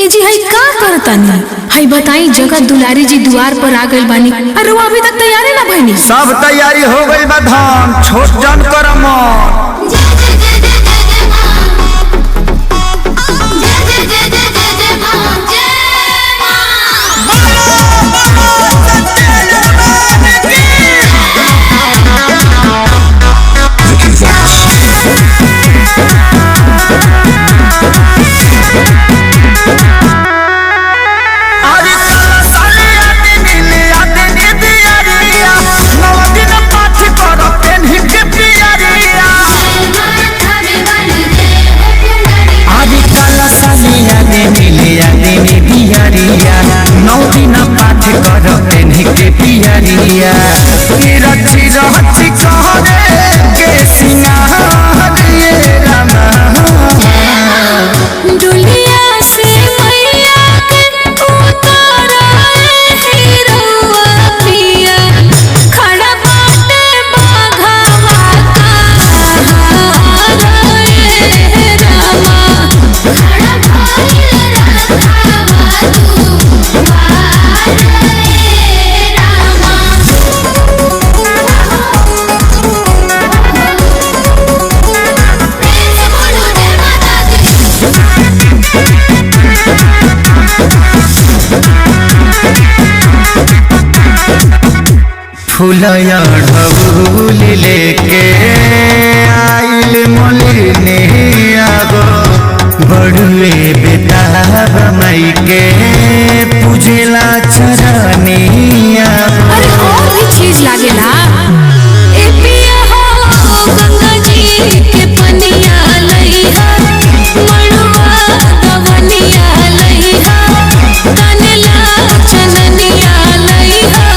ए जी हई का करतानी? हई बताई जगत दुलारी जी द्वार पर आ गइल बानी और वो अभी तक तैयारी ना भइनी। सब तैयारी हो गई बा धान छोट जन करम। फूलया ढबूल लेके आइल मोलिने आगो बड़ुए बेताब मई के पूजेला चरनिया। अरे और भी चीज लागेला। ए पिया हो गंगा जी के पनिया लईहा, मड़वा दवनिया लईहा, तनला चननिया लईहा।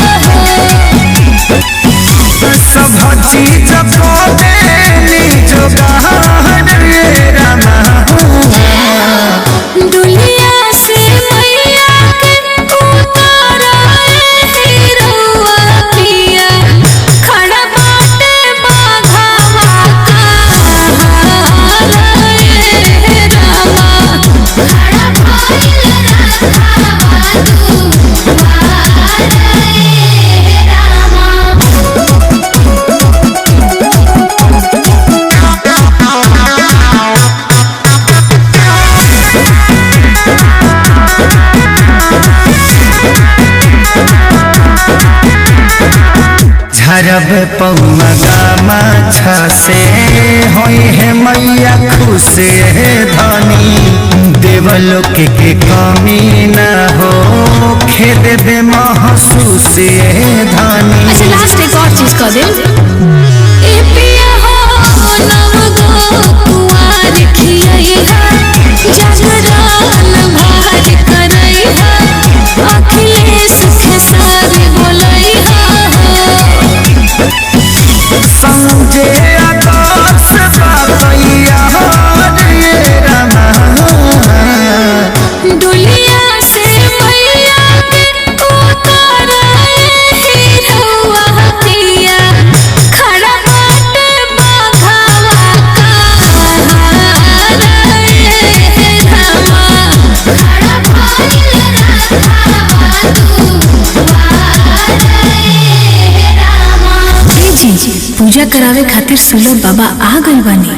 सब चीज को देनी जोगार रे रामा। दुनिया से मैया के उतारा हीरोआ पिया, खड़ा बाटे बाघावा कहार रे रामा। खड़ा भइल राघवा दुआर रे रामा। झरब पौमगा माछा से होई है मैया खुश धनी। देवलोक के कमी न हो खेद दे महसूस धनी। अच्छा लास्ट एक और चीज कर दे। ए पिया हो नवगो कुंवार खियैहा, जागरण भार करैहा, अखिलेश खेसारी बोलैहा। समझे आकाश बाबैया रे रामा। दुनिया से मैया के उतारा हीरोआ पिया, खड़ा बाटे बाघावा कहार रे रामा। खड़ा भइल राघवा दुआर रे रामा। जी पूजा करावे खातिर सुलभ बाबा आ गइल बानी।